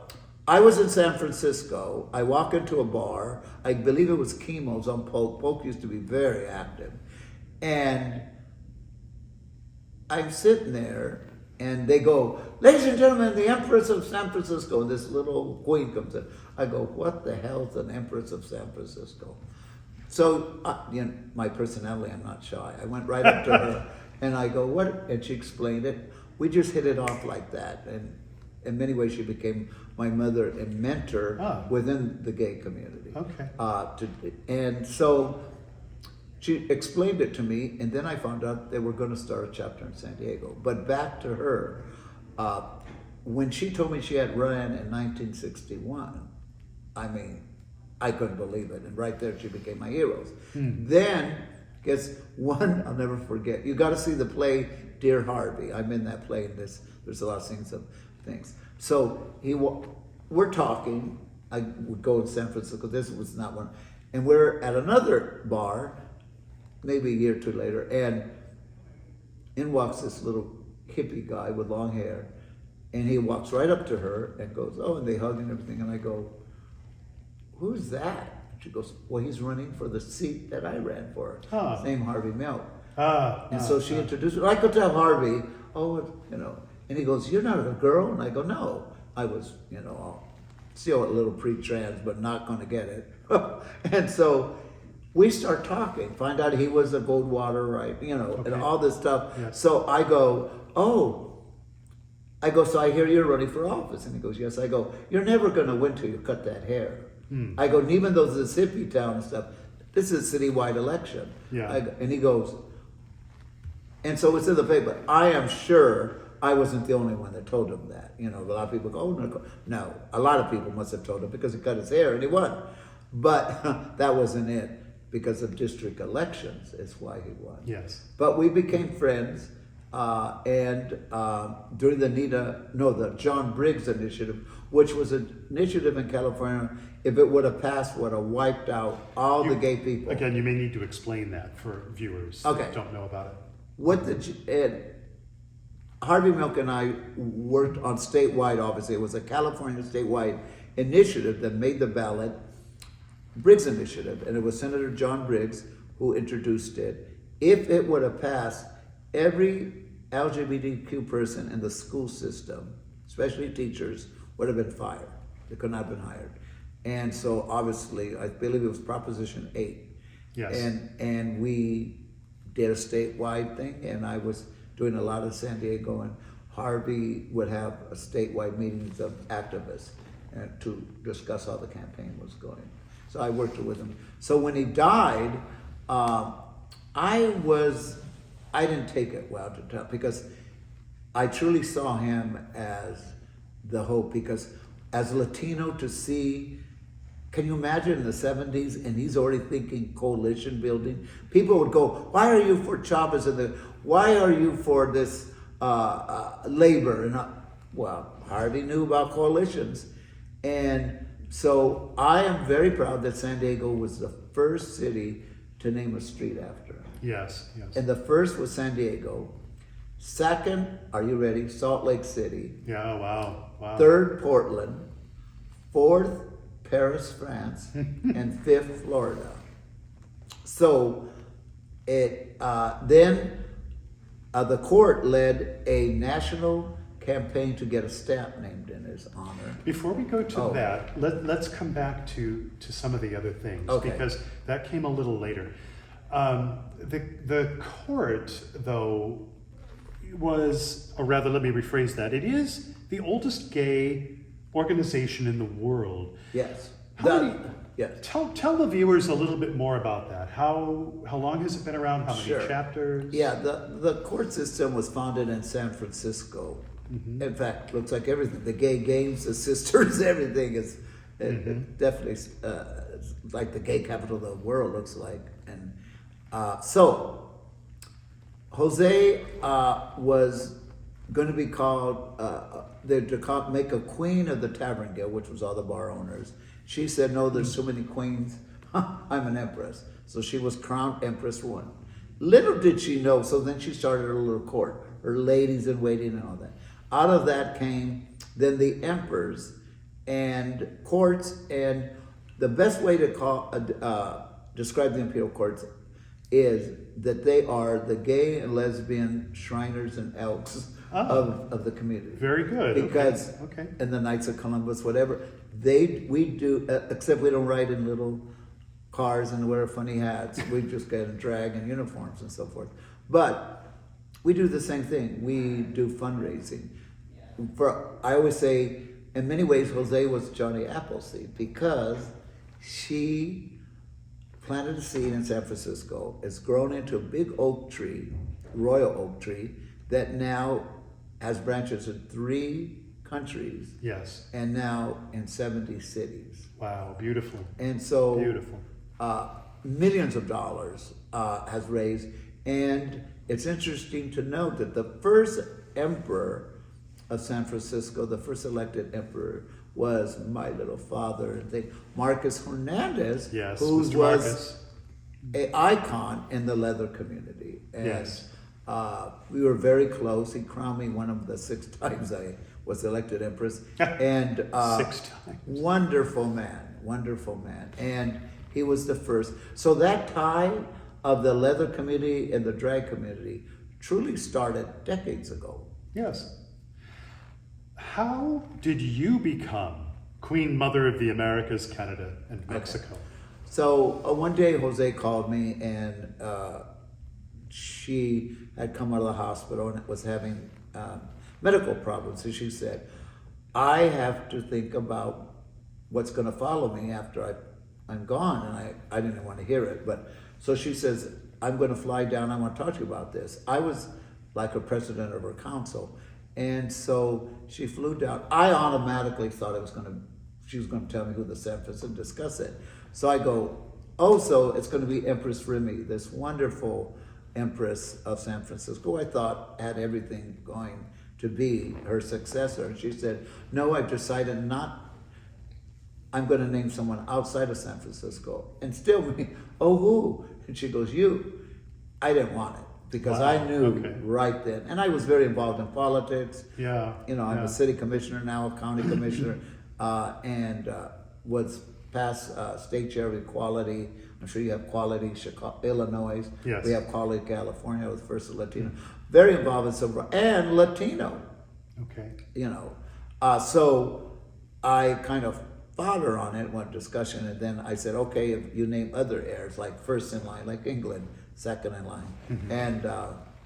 I was in San Francisco. I walk into a bar. I believe it was Chemo's on Polk. Polk used to be very active. And I'm sitting there, and they go, "Ladies and gentlemen, the Empress of San Francisco." And this little queen comes in. I go, "What the hell's an Empress of San Francisco?" So, my personality, I'm not shy. I went right up to her, and I go, "What?" And she explained it. We just hit it off like that. And in many ways, she became my mother and mentor within the gay community. Okay. And so she explained it to me, and then I found out they were going to start a chapter in San Diego. But back to her, when she told me she had run in 1961, I mean, I couldn't believe it. And right there, she became my heroes. Then, guess one, I'll never forget. You got to see the play Dear Harvey. I'm in that play, and there's a lot of scenes of things. So we're talking. I would go to San Francisco. This was not one. And we're at another bar, maybe a year or two later, and in walks this little hippie guy with long hair, and he walks right up to her and goes, "Oh," and they hug and everything, and I go, "Who's that?" She goes, "Well, he's running for the seat that I ran for." His name Harvey Milk. And so she introduced me. I could tell Harvey, and he goes, "You're not a girl?" And I go, "No, I was, still a little pre-trans, but not going to get it." And so we start talking, find out he was a Goldwater, right? And all this stuff. Yeah. So I go, "So I hear you're running for office." And he goes, "Yes." I go, "You're never going to win till you cut that hair." I go, "And even though this is hippie town and stuff, this is a citywide election." Yeah. And he goes, and so it's in the paper. I am sure I wasn't the only one that told him that. A lot of people go, "Oh, no." A lot of people must have told him because he cut his hair and he won. But that wasn't it. Because of district elections is why he won. Yes. But we became friends. And during the John Briggs initiative, which was an initiative in California, if it would have passed, would have wiped out all the gay people. Again, you may need to explain that for viewers Okay. that don't know about it. and Harvey Milk and I worked on statewide, obviously. It was a California statewide initiative that made the ballot, Briggs Initiative, and it was Senator John Briggs who introduced it. If it would have passed, every LGBTQ person in the school system, especially teachers, would have been fired. They could not have been hired. And so obviously, I believe it was Proposition 8. Yes. And we did a statewide thing, and I was doing a lot of San Diego, and Harvey would have a statewide meetings of activists to discuss how the campaign was going. So I worked with him. So when he died, I didn't take it well to tell, because I truly saw him as the hope, because as Latino to see, can you imagine in the 70s, and he's already thinking coalition building? People would go, why are you for Chavez, and why are you for this labor? And well, Harvey knew about coalitions. And so I am very proud that San Diego was the first city to name a street after him. Yes, yes. And the first was San Diego. Second, are you ready? Salt Lake City. Yeah, wow, wow. Third, Portland. Fourth, Paris, France. And fifth, Florida. So then the court led a national campaign to get a stamp named in his honor. Before we go to that, let's come back to some of the other things, because that came a little later. The court, though, was, or rather, let me rephrase that. It is the oldest gay organization in the world. Yes. Yes. Tell the viewers a little bit more about that. How long has it been around? How many chapters? Yeah, the court system was founded in San Francisco. Mm-hmm. In fact, looks like everything. The gay games, the sisters, everything is definitely like the gay capital of the world looks like. And so Jose was going to be called, make a queen of the Tavern Guild, which was all the bar owners. She said, no, there's too many queens. I'm an empress. So she was crowned Empress One. Little did she know, so then she started her little court, her ladies in waiting and all that. Out of that came then the emperors and courts, and the best way to describe the imperial courts is that they are the gay and lesbian Shriners and Elks of the community. Very good. Because and the Knights of Columbus, whatever, we do, except we don't ride in little cars and wear funny hats. We just get in drag and uniforms and so forth. But we do the same thing. We do fundraising. I always say, in many ways, Jose was Johnny Appleseed, because she planted a seed in San Francisco. It's grown into a big oak tree, royal oak tree, that now has branches in 3 countries. Yes. And now in 70 cities. Wow, beautiful. And so beautiful. Millions of dollars has raised. And it's interesting to note that the first emperor of San Francisco, the first elected emperor, was my little father, Marcus Hernandez, who was an icon in the leather community. And yes. We were very close. He crowned me one of the 6 times I was elected empress. And 6 times. Wonderful man. And he was the first. So that tie of the leather community and the drag community truly started decades ago. Yes. How did you become Queen Mother of the Americas, Canada, and Mexico? So one day Jose called me, and she had come out of the hospital and was having medical problems. And she said, I have to think about what's going to follow me after I'm gone. And I didn't want to hear it. But so she says, I'm going to fly down. I want to talk to you about this. I was like a president of her council. And so she flew down. I automatically thought she was going to tell me who the Empress and discuss it. So I go, so it's going to be Empress Remy, this wonderful Empress of San Francisco, I thought had everything going to be her successor. And she said, no, I've decided I'm going to name someone outside of San Francisco. And still me, who? And she goes, you. I didn't want it. because Wow, I knew okay. right then, and I was very involved in politics. Yeah. You know, I'm yeah. a city commissioner now, a county commissioner, and was past state chair of equality. I'm sure you have Quality Chicago, Illinois. Yes. We have Quality California. I was the first Latino. Very involved in civil rights and Latino. Okay. You know, so I kind of fought her on it, one discussion, and then I said, okay, if you name other heirs, like first in line, like England, second in line. And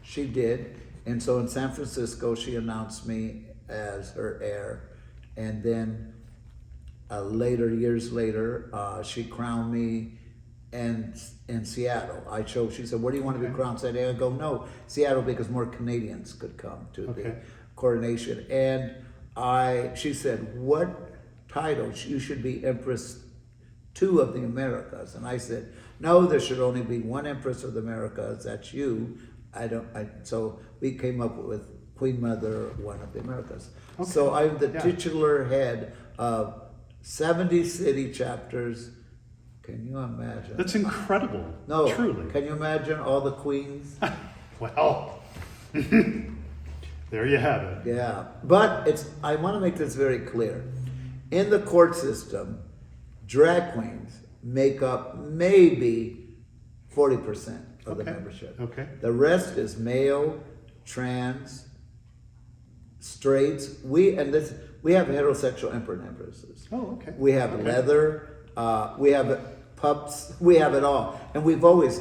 she did. And so in San Francisco, she announced me as her heir. And then years later, she crowned me in Seattle. She said, where do you want to be crowned? San Diego? I go, no, Seattle, because more Canadians could come to the coronation. And she said, what title? You should be Empress 2 of the Americas. And I said, no, there should only be one Empress of the Americas. That's you. So we came up with Queen Mother 1 of the Americas. Okay. So I'm the titular head of 70 city chapters. Can you imagine? That's incredible. No, Truly. Can you imagine all the queens? Well, there you have it. Yeah, but I want to make this very clear. In the court system, drag queens make up maybe 40% of the membership. Okay. The rest is male, trans, straights. We have heterosexual emperor and empresses. Oh, okay. We have leather. We have pups. We have it all, and we've always.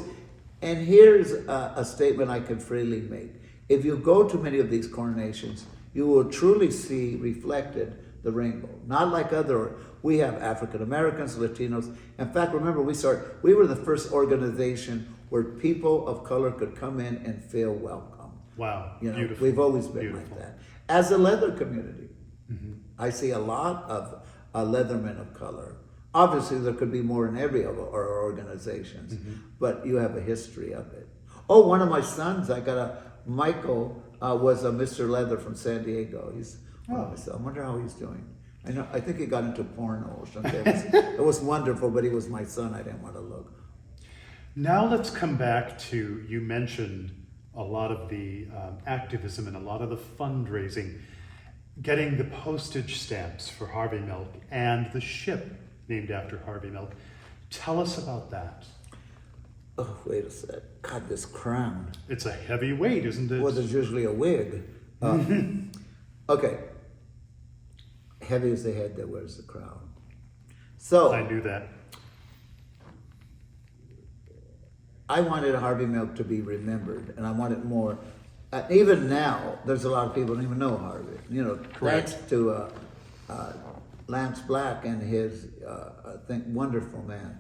And here's a statement I can freely make. If you go to many of these coronations, you will truly see reflected the rainbow. Not like we have African Americans, Latinos. In fact, remember we were the first organization where people of color could come in and feel welcome. Wow, You know, beautiful. we've always been like that. As a leather community, I see a lot of leathermen of color. Obviously, there could be more in every of our organizations, but you have a history of it. Oh, one of my sons, Michael was a Mr. Leather from San Diego. He's one of my sons. I wonder how he's doing. I think he got into porno or something. It was wonderful, but he was my son. I didn't want to look. Now let's come back to, you mentioned a lot of the activism and a lot of the fundraising, getting the postage stamps for Harvey Milk and the ship named after Harvey Milk. Tell us about that. Oh, wait a sec. God, this crown. It's a heavy weight, isn't it? Well, there's usually a wig. Okay. Heavy is the head that wears the crown. So I knew that. I wanted Harvey Milk to be remembered, and I wanted more. Even now, there's a lot of people who don't even know Harvey. You know, thanks to Lance Black and his, wonderful man.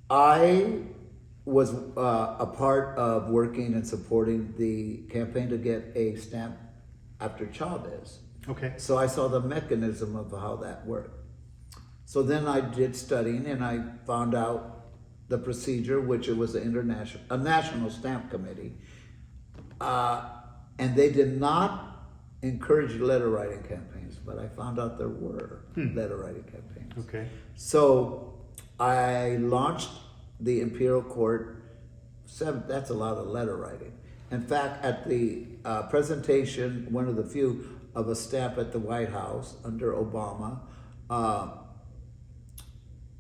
I was a part of working and supporting the campaign to get a stamp after Chavez. Okay. So I saw the mechanism of how that worked. So then I did studying, and I found out the procedure, which it was a national stamp committee, and they did not encourage letter writing campaigns, but I found out there were letter writing campaigns. Okay. So I launched the Imperial Court. That's a lot of letter writing. In fact, at the presentation, one of the few of a stamp at the White House under Obama,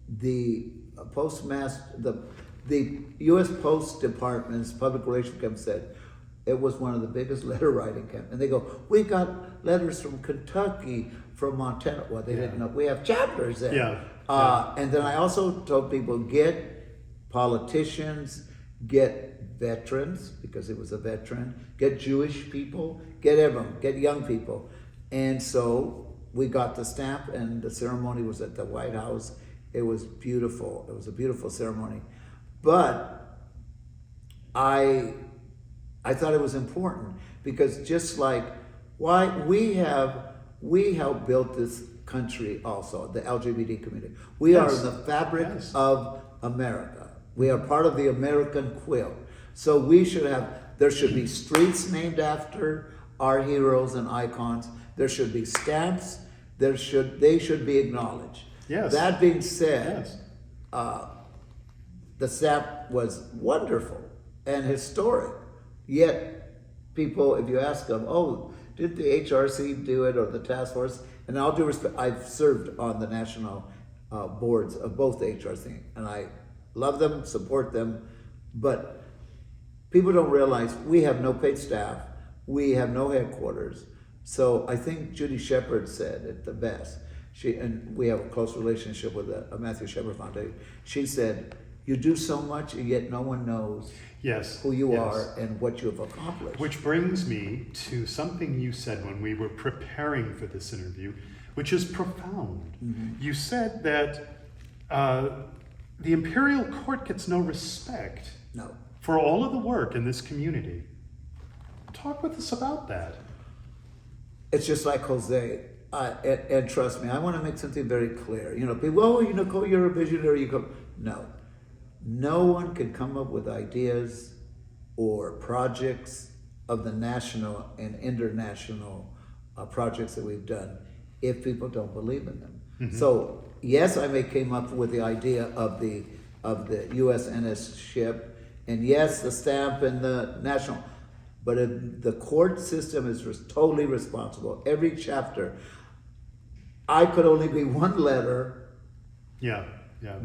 the postmaster, the U.S. Post Department's public relations campaign said it was one of the biggest letter writing campaigns. And they go, we got letters from Kentucky, from Montana. Well, they didn't know. We have chapters there. Yeah. And then I also told people, get politicians, get veterans, because it was a veteran, get Jewish people, get everyone, get young people. And so we got the stamp, and the ceremony was at the White House. It was beautiful. It was a beautiful ceremony. But I thought it was important, because just like why we helped build this country also, the LGBT community. We are the fabric of America. We are part of the American quilt. So there should be streets named after our heroes and icons. There should be stamps. They should be acknowledged. Yes. That being said, the stamp was wonderful. and historic. Yet, people, if you ask them, oh, did the HRC do it or the task force? And all due respect, I've served on the national boards of both the HRC, and I love them, support them, but people don't realize we have no paid staff, we have no headquarters. So I think Judy Shepard said it the best. And we have a close relationship with the Matthew Shepard Foundation. She said, you do so much and yet no one knows who you are and what you have accomplished. Which brings me to something you said when we were preparing for this interview, which is profound. Mm-hmm. You said that the Imperial Court gets no respect for all of the work in this community. Talk with us about that. It's just like Jose. And trust me, I want to make something very clear. You know, people, oh, Nicole, you're a visionary. You come. No one can come up with ideas or projects of the national and international projects that we've done if people don't believe in them. Mm-hmm. So yes, I may came up with the idea of the USNS ship, and yes, the stamp and the national. But the court system is totally responsible. Every chapter, I could only be one letter. Yeah.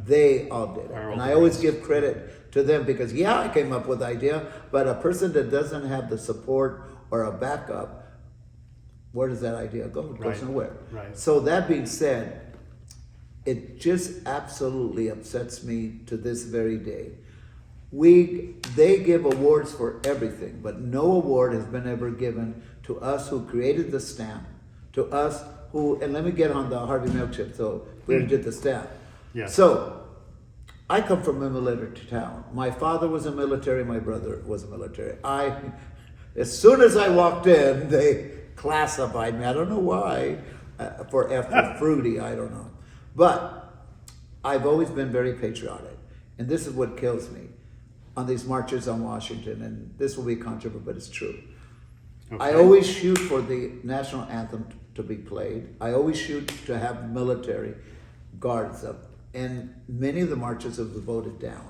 They all did it. And I always give credit to them because, I came up with the idea, but a person that doesn't have the support or a backup, where does that idea go? It goes nowhere. Right. So that being said, it just absolutely upsets me to this very day. They give awards for everything, but no award has been ever given to us who created the stamp, to us who, and let me get on the Harvey Milk chip, so we did the stamp. Yeah. So, I come from a military town. My father was a military, my brother was a military. As soon as I walked in, they classified me, I don't know why, for fruity, I don't know. But, I've always been very patriotic, and this is what kills me. On these marches on Washington, and this will be controversial, but it's true. Okay. I always shoot for the national anthem to be played. I always shoot to have military guards up, and many of the marches have been voted down.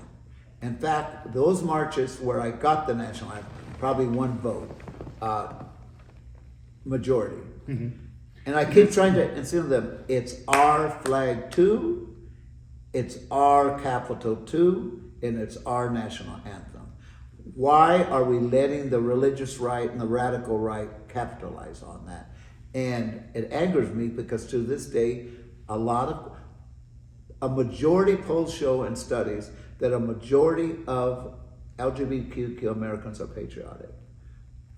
In fact, those marches where I got the national anthem, probably one vote, majority. Mm-hmm. And I keep trying to insist on them, it's our flag too, it's our capital too, and it's our national anthem. Why are we letting the religious right and the radical right capitalize on that? And it angers me because to this day, a majority polls show and studies that a majority of LGBTQ Americans are patriotic.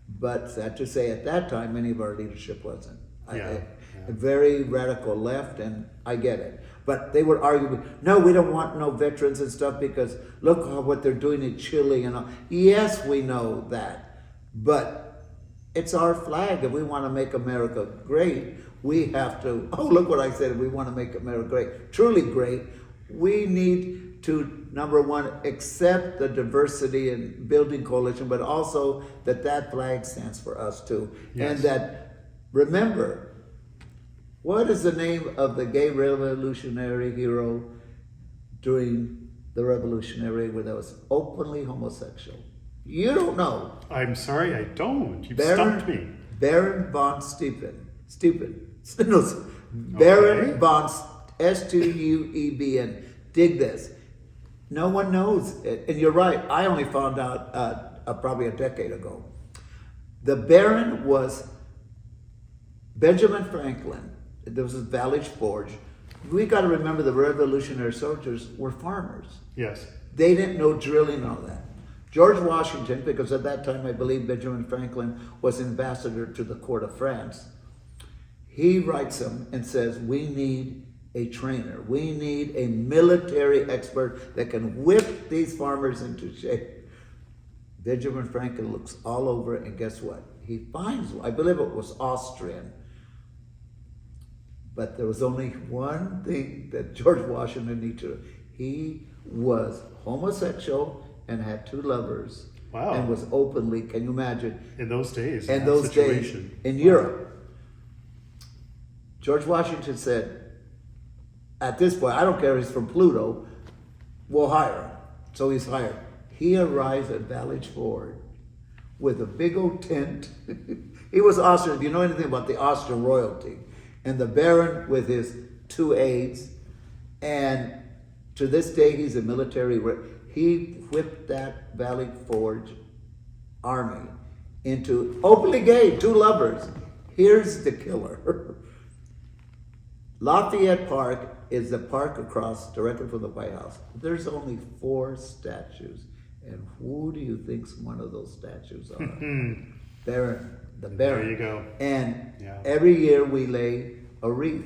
But sad to say, at that time, many of our leadership wasn't. A very radical left, and I get it. But they would argue, no, we don't want no veterans and stuff because look what they're doing in Chile and all. Yes, we know that. But it's our flag. If we want to make America great, we have to, look what I said, if we want to make America great, truly great, we need to, number one, accept the diversity and building coalition, but also that flag stands for us too. Yes. And that, remember, what is the name of the gay revolutionary hero during the Revolutionary War that was openly homosexual? You don't know. I'm sorry, I don't. You've stumped me. Baron von Steuben. Baron von Steuben. Dig this. No one knows it. And you're right, I only found out probably a decade ago. The Baron was Benjamin Franklin. There was a Valley Forge. We got to remember the Revolutionary soldiers were farmers. Yes. They didn't know drilling and all that. George Washington, because at that time I believe Benjamin Franklin was ambassador to the court of France, he writes them and says, we need a trainer. We need a military expert that can whip these farmers into shape. Benjamin Franklin looks all over and guess what? He finds, I believe it was Austrian. But there was only one thing that George Washington needed to do. He was homosexual and had two lovers. Wow. And was openly, can you imagine? In those days. In those days, in Europe. George Washington said, at this point, I don't care if he's from Pluto, we'll hire him. So he's hired. he arrives at Valley Ford with a big old tent. He was Austrian, if you know anything about the Austrian royalty. And the Baron with his 2 aides. And to this day, he's a military. He whipped that Valley Forge army into openly gay, 2 lovers. Here's the killer. Lafayette Park is the park across directly from the White House. There's only 4 statues. And who do you think one of those statues are? Baron, the Baron. There you go. And every year we lay a wreath.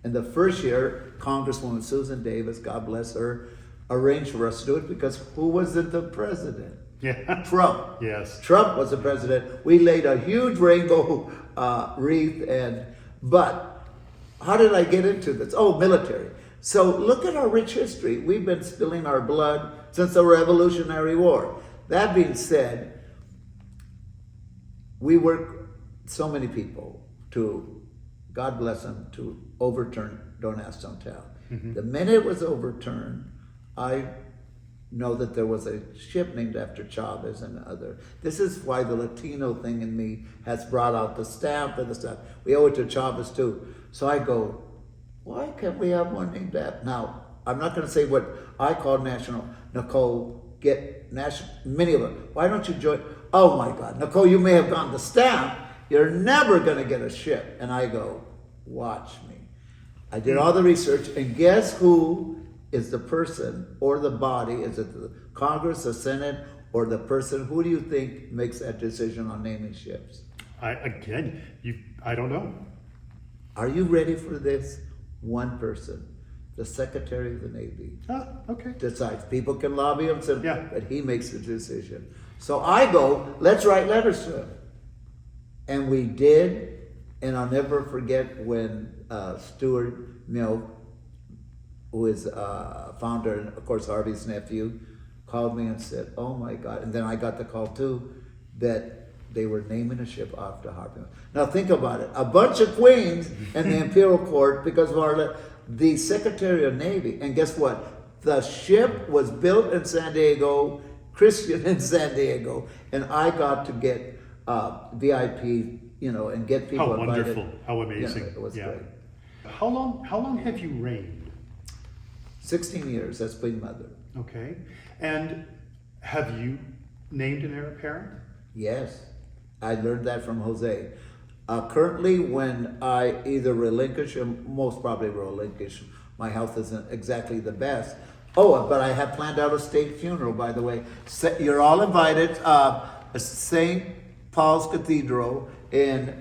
And the first year, Congresswoman Susan Davis, God bless her, arranged for us to do it because who was the president? Yeah. Trump. Yes. Trump was the president. We laid a huge rainbow wreath, but how did I get into this? Oh, military. So look at our rich history. We've been spilling our blood since the Revolutionary War. That being said, we work so many people to, God bless them, to overturn Don't Ask, Don't Tell. The minute it was overturned, I know that there was a ship named after Chavez and other. This is why the Latino thing in me has brought out the stamp and the stuff. We owe it to Chavez too. So I go, why can't we have one named after? Now, I'm not going to say what I call national. Nicole, get national, many of them. Why don't you join? Oh my God, Nicole, you may have gotten the stamp. You're never going to get a ship. And I go, watch me. I did all the research, and guess who is the person or the body? Is it the Congress, the Senate, or the person? Who do you think makes that decision on naming ships? I don't know. Are you ready for this? One person, the Secretary of the Navy, Okay. decides. People can lobby him, Yeah. but he makes the decision. So I go, let's write letters to him. And we did, and I'll never forget when Stuart Mill, who is founder and of course Harvey's nephew, called me and said, oh my God. And then I got the call too, that they were naming a ship after Harvey. Now think about it. A bunch of queens in the Imperial Court because of the Secretary of Navy. And guess what? The ship was built in San Diego, Christian in San Diego. And I got to get VIP, and get people How invited. wonderful. How amazing. It was great. How long have you reigned? 16 years as Queen Mother. Okay. And have you named an heir apparent? Yes, I learned that from Jose. Currently, when I either relinquish, or most probably relinquish, my health isn't exactly the best. Oh, but I have planned out a state funeral, by the way. You're all invited. St. Paul's Cathedral in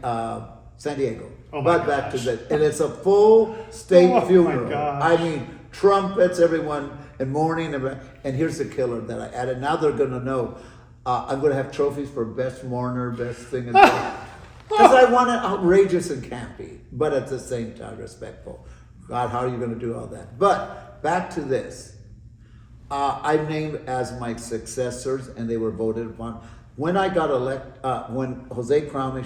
San Diego. Oh my but back to gosh. that. And it's a full state Oh my funeral. gosh. I mean, trumpets, everyone, and mourning. And here's the killer that I added. Now they're going to know. I'm going to have trophies for best mourner, best thing. Because I want it outrageous and campy, but at the same time respectful. God, how are you going to do all that? But back to this. I'm named as my successors, and they were voted upon. When I got elected, when Jose crowned me,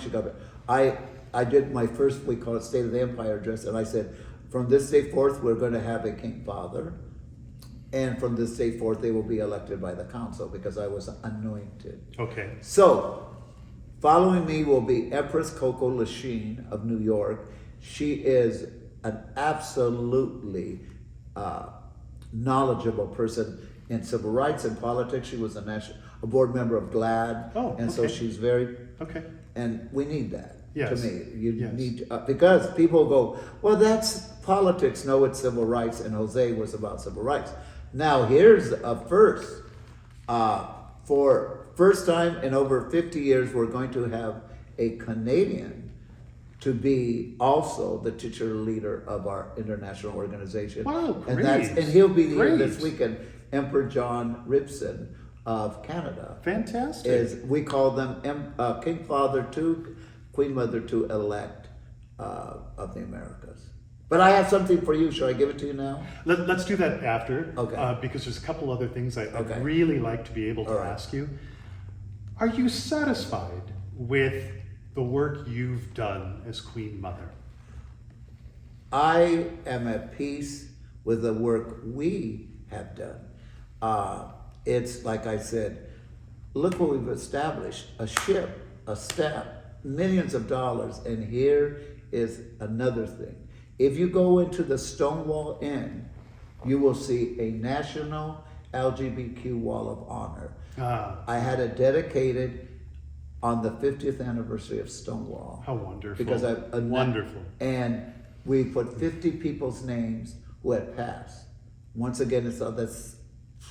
I did my first, we call it State of the Empire address, and I said, from this day forth, we're going to have a King Father. And from this day forth, they will be elected by the council because I was anointed. Okay. So, following me will be Empress Coco Lachine of New York. She is an absolutely knowledgeable person in civil rights and politics. She was a board member of GLAAD. Oh, and so okay. she's very, Okay. and we need that. Yes. To me, you Yes. need because people go, well, that's politics. No, it's civil rights, and Jose was about civil rights. Now, here's a first. For first time in over 50 years, we're going to have a Canadian to be also the titular leader of our international organization. Wow, great. And he'll be here Great. this weekend. Emperor John Ribson of Canada. Fantastic. We call them King Father to Queen Mother to elect of the Americas. But I have something for you. Should I give it to you now? Let's do that after. Okay. Because there's a couple other things I'd Okay. really like to be able to All right. ask you. Are you satisfied with the work you've done as Queen Mother? I am at peace with the work we have done. it's like I said, look what we've established: a ship, a staff, millions of dollars, and here is another thing. If you go into the Stonewall Inn, you will see a national LGBTQ wall of honor. I had it dedicated on the 50th anniversary of Stonewall. How wonderful. Because wonderful. And we put 50 people's names who had passed. Once again, that's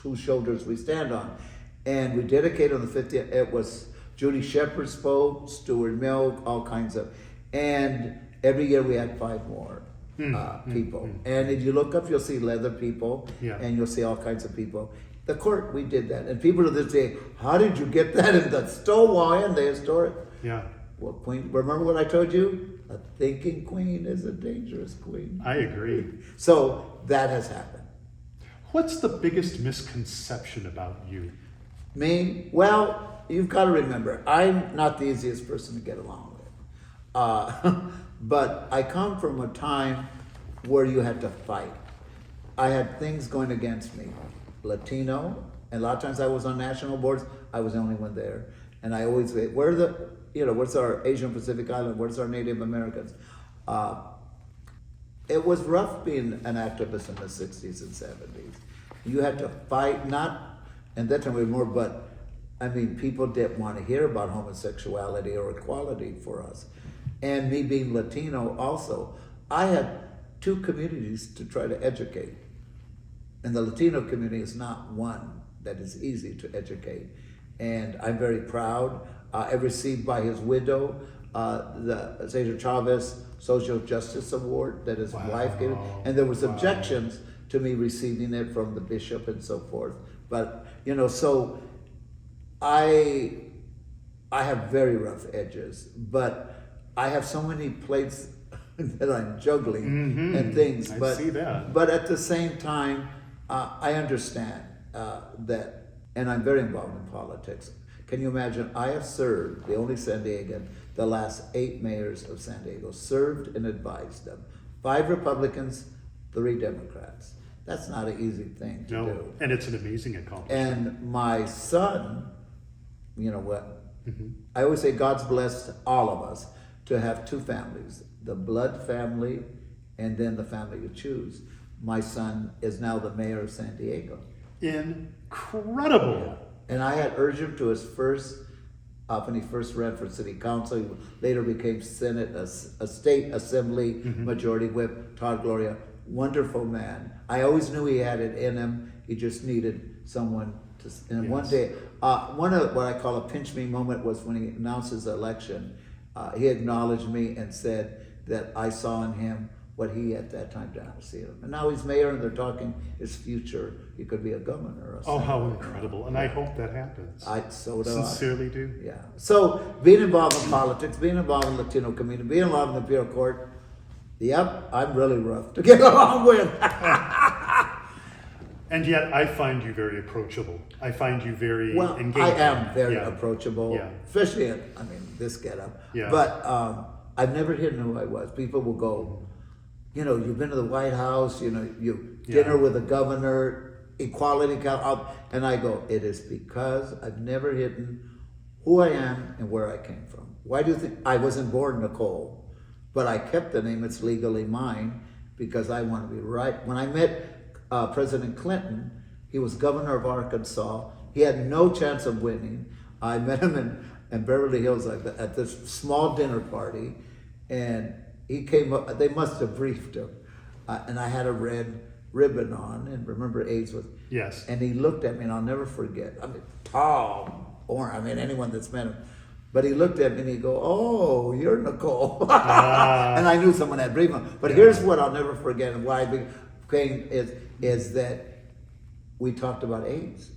whose shoulders we stand on. And we dedicated on the 50th, it was Judy Shepard spoke, Stuart Milk, all kinds of, and every year we had 5 more people. And if you look up, you'll see leather people, and you'll see all kinds of people. The court, we did that. And people to this day, how did you get that in the Stonewall and the historic? Yeah. Well, Queen, remember what I told you? A thinking queen is a dangerous queen. I agree. So that has happened. What's the biggest misconception about you? Me? Well, you've got to remember, I'm not the easiest person to get along with. But I come from a time where you had to fight. I had things going against me. Latino, and a lot of times I was on national boards, I was the only one there. And I always say, what's our Asian Pacific Island? Where's our Native Americans? It was rough being an activist in the 60s and 70s. You had to fight, and that time we were more, but I mean, people didn't want to hear about homosexuality or equality for us. And me being Latino also, I had 2 communities to try to educate. And the Latino community is not one that is easy to educate. And I'm very proud. I received by his widow the Cesar Chavez Social Justice Award that his wife gave. And there was objections to me receiving it from the bishop and so forth. But, so I have very rough edges, but I have so many plates that I'm juggling and things. I But, see that. But at the same time, I understand that, and I'm very involved in politics. Can you imagine? I have served, the only San Diegan, the last 8 mayors of San Diego, served and advised them. 5 Republicans, 3 Democrats. That's not an easy thing to do. And it's an amazing accomplishment. And my son, you know what? I always say God's blessed all of us to have 2 families, the blood family and then the family you choose. My son is now the mayor of San Diego. Incredible. Yeah. And I had urged him to his first, when he first ran for city council, he later became Senate, a state assembly majority whip, Todd Gloria, wonderful man. I always knew he had it in him. He just needed someone to, and one day, one of what I call a pinch me moment was when he announced his election. He acknowledged me and said that I saw in him what he at that time didn't see him. And now he's mayor and they're talking his future. He could be a governor or something. Oh, how incredible. And I hope that happens. So do Sincerely do. Yeah. So being involved in politics, being involved in the Latino community, being involved in the Imperial Court, yep, I'm really rough to get along with. And yet I find you very approachable. I find you very engaging. I am very approachable, especially in, this getup. Yeah. But I've never hidden who I was. People will go, you've been to the White House, you dinner with the governor, equality, and I go, it is because I've never hidden who I am and where I came from. Why do you think I wasn't born Nicole, but I kept the name, it's legally mine, because I want to be right. When I met President Clinton, he was governor of Arkansas. He had no chance of winning. I met him in Beverly Hills at this small dinner party, and he came up, they must have briefed him, and I had a red ribbon on, and remember AIDS was, yes. And he looked at me, and I'll never forget, tall, anyone that's met him, but he looked at me and he go, oh, you're Nicole. And I knew someone had briefed him. But here's what I'll never forget, and why I became, is that we talked about AIDS.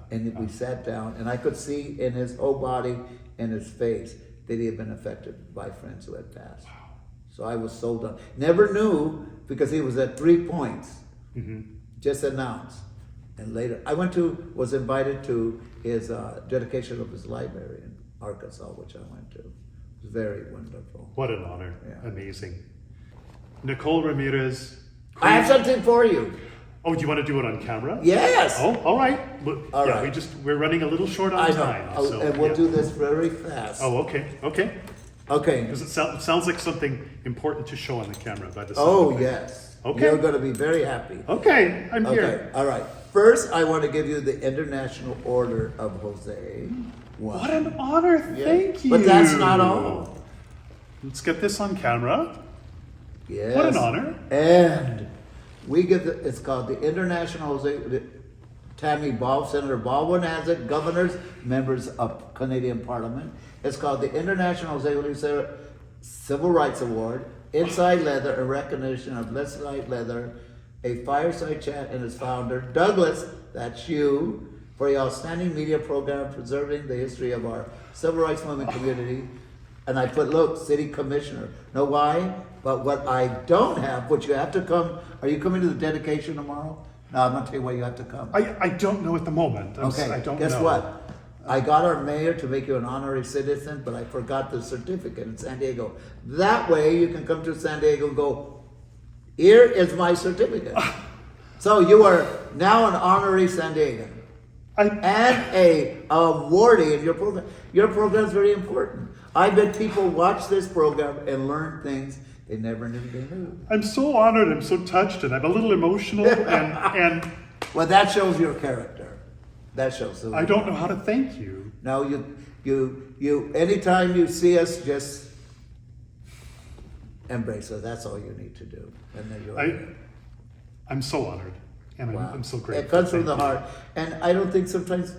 And we sat down, and I could see in his whole body and his face that he had been affected by friends who had passed. Wow. So I was sold on. Never knew, because he was at 3 points, just announced. And later, was invited to his dedication of his library in Arkansas, which I went to. It was very wonderful. What an honor. Yeah. Amazing. Nicole Ramirez. I have something for you. Oh, do you want to do it on camera? Yes. Oh, all right. Look, All yeah, right. we're running a little short on I know. time. So, And we'll yeah. do this very fast. Oh, okay. Okay. Because it sounds like something important to show on the camera by the sound Oh, of it. yes. Okay. You're going to be very happy. Okay, I'm Okay. here. All right. First, I want to give you the International Order of Jose. What an honor. Yeah. Thank you. But that's not all. Let's get this on camera. Yes. What an honor. And we give it's called the International Jose. Tammy Ball, Senator Baldwin has it, governors, members of Canadian Parliament. It's called the International Jose Civil Rights Award, Inside Leather, in recognition of Inside Leather, a Fireside Chat and its founder, Douglas, that's you, for your outstanding media program preserving the history of our civil rights movement community. And I put, look, city commissioner. Know why? But what I don't have, which you have to come, are you coming to the dedication tomorrow? No, I'm going to tell you why you have to come. I don't know at the moment. I don't guess know. what? I got our mayor to make you an honorary citizen, but I forgot the certificate in San Diego. That way you can come to San Diego and go, here is my certificate. So you are now an honorary San Diegan. And a awardee in your program. Your program is very important. I bet people watch this program and learn things they never knew they knew. I'm so honored. I'm so touched, and I'm a little emotional. and Well, that shows your character. That shows. I don't know how to thank you. No, you. Anytime you see us, just embrace us. That's all you need to do, and then you're. I'm so honored, and Wow. I'm so grateful. It comes from Thank the you. heart, and I don't think sometimes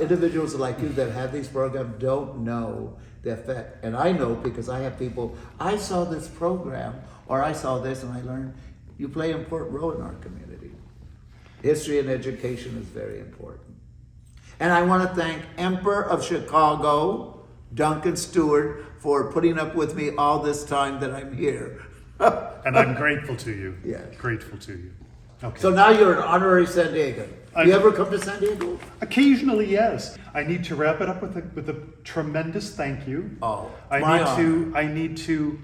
individuals like you that have these programs don't know the effect. And I know because I have people. I saw this program, or I saw this, and I learned you play an important role in our community. History and education is very important. And I want to thank Emperor of Chicago, Duncan Stewart, for putting up with me all this time that I'm here. And I'm grateful to you. Yes. Grateful to you. Okay. So now you're an honorary San Diego. You ever come to San Diego? Occasionally, yes. I need to wrap it up with a tremendous thank you. Oh, I need to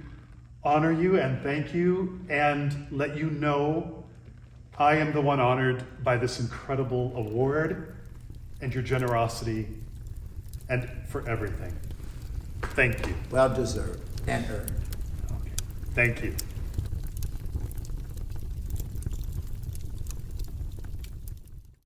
honor you and thank you and let you know I am the one honored by this incredible award and your generosity and for everything. Thank you. Well deserved and earned. Okay. Thank you.